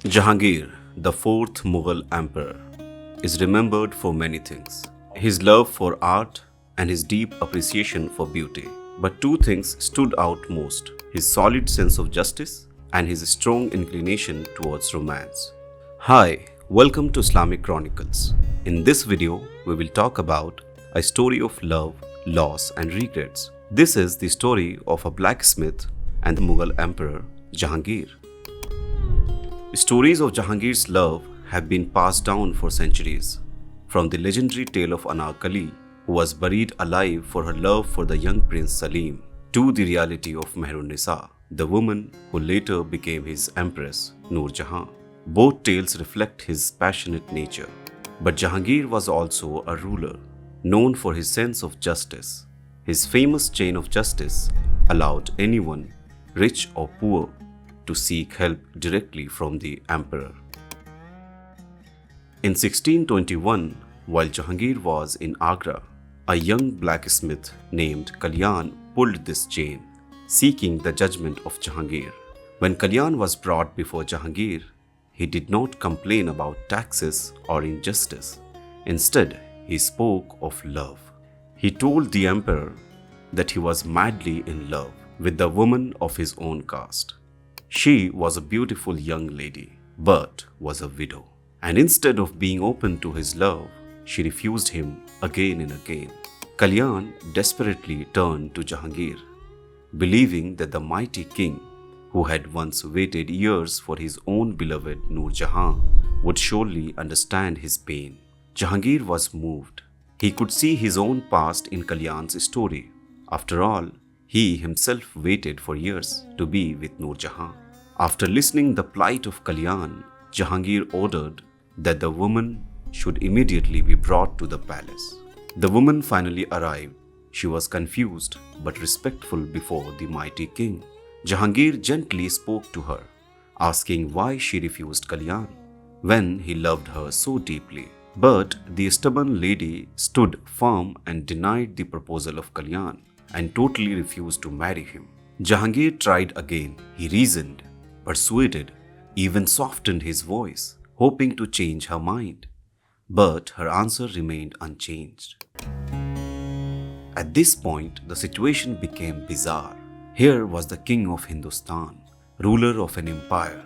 Jahangir, the fourth Mughal emperor, is remembered for many things: his love for art and his deep appreciation for beauty. But two things stood out most: his solid sense of justice and his strong inclination towards romance. Hi, welcome to Islamic Chronicles. In this video, we will talk about a story of love, loss, and regrets. This is the story of a blacksmith and the Mughal emperor Jahangir. Stories of Jahangir's love have been passed down for centuries, from the legendary tale of Anarkali, who was buried alive for her love for the young prince Sarim, to the reality of Mehrun-Nisa, the woman who later became his empress, Noor Jahan. Both tales reflect his passionate nature. But Jahangir was also a ruler, known for his sense of justice. His famous chain of justice allowed anyone, rich or poor, to seek help directly from the emperor. In 1621, while Jahangir was in Agra, a young blacksmith named Kalyan pulled this chain, seeking the judgment of Jahangir. When Kalyan was brought before Jahangir, he did not complain about taxes or injustice. Instead, he spoke of love. He told the emperor that he was madly in love with the woman of his own caste. She was a beautiful young lady, but was a widow. And instead of being open to his love, she refused him again and again. Kalyan desperately turned to Jahangir, believing that the mighty king, who had once waited years for his own beloved Noor Jahan, would surely understand his pain. Jahangir was moved. He could see his own past in Kalyan's story. After all, he himself waited for years to be with Noor Jahan. After listening the plight of Kalyan, Jahangir ordered that the woman should immediately be brought to the palace. The woman finally arrived. She was confused but respectful before the mighty king. Jahangir gently spoke to her, asking why she refused Kalyan when he loved her so deeply. But the stubborn lady stood firm and denied the proposal of Kalyan and totally refused to marry him. Jahangir tried again. He reasoned, persuaded, even softened his voice, hoping to change her mind. But her answer remained unchanged. At this point, the situation became bizarre. Here was the king of Hindustan, ruler of an empire,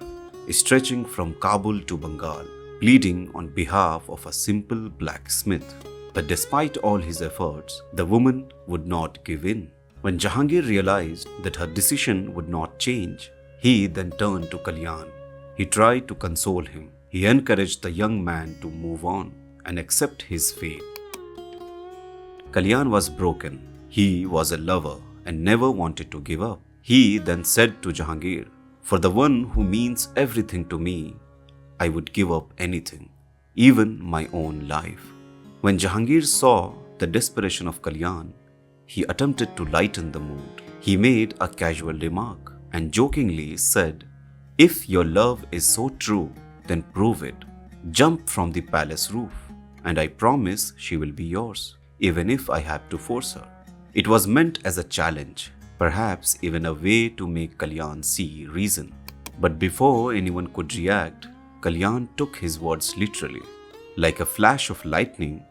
stretching from Kabul to Bengal, pleading on behalf of a simple blacksmith. But despite all his efforts, the woman would not give in. When Jahangir realized that her decision would not change, he then turned to Kalyan. He tried to console him. He encouraged the young man to move on and accept his fate. Kalyan was broken. He was a lover and never wanted to give up. He then said to Jahangir, "For the one who means everything to me, I would give up anything, even my own life." When Jahangir saw the desperation of Kalyan, he attempted to lighten the mood. He made a casual remark and jokingly said, "If your love is so true, then prove it. Jump from the palace roof, and I promise she will be yours, even if I have to force her." It was meant as a challenge, perhaps even a way to make Kalyan see reason. But before anyone could react, Kalyan took his words literally. Like a flash of lightning,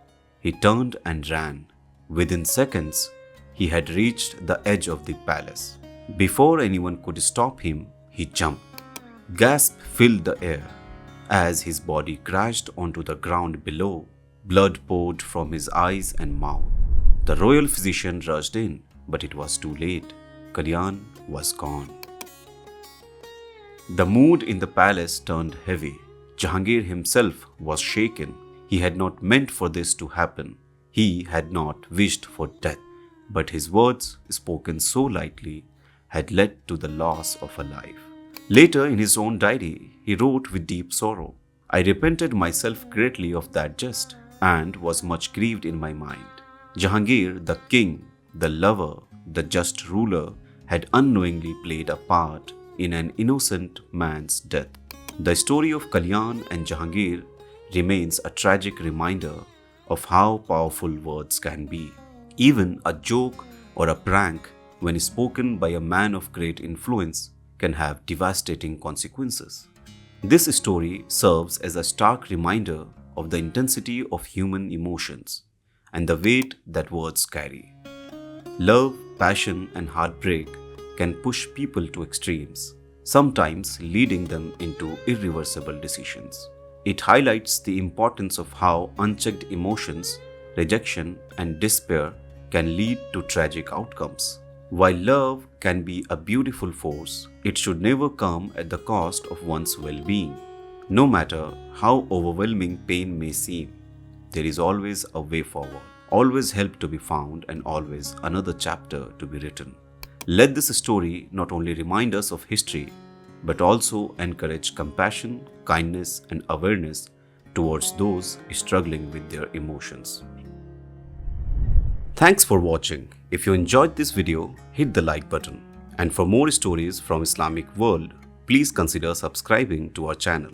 he turned and ran. Within seconds, he had reached the edge of the palace. Before anyone could stop him, he jumped. Gasp filled the air. As his body crashed onto the ground below, blood poured from his eyes and mouth. The royal physician rushed in, but it was too late. Kalyan was gone. The mood in the palace turned heavy. Jahangir himself was shaken. He had not meant for this to happen. He had not wished for death. But his words, spoken so lightly, had led to the loss of a life. Later, in his own diary, he wrote with deep sorrow, "I repented myself greatly of that jest, and was much grieved in my mind." Jahangir, the king, the lover, the just ruler, had unknowingly played a part in an innocent man's death. The story of Kalyan and Jahangir remains a tragic reminder of how powerful words can be. Even a joke or a prank, when spoken by a man of great influence, can have devastating consequences. This story serves as a stark reminder of the intensity of human emotions and the weight that words carry. Love, passion, and heartbreak can push people to extremes, sometimes leading them into irreversible decisions. It highlights the importance of how unchecked emotions, rejection, and despair can lead to tragic outcomes. While love can be a beautiful force, it should never come at the cost of one's well being. No matter how overwhelming pain may seem, there is always a way forward, always help to be found, and always another chapter to be written. Let this story not only remind us of history, but also encourage compassion, kindness, and awareness towards those struggling with their emotions. Thanks for watching. If you enjoyed this video, hit the like button. And for more stories from Islamic world, please consider subscribing to our channel.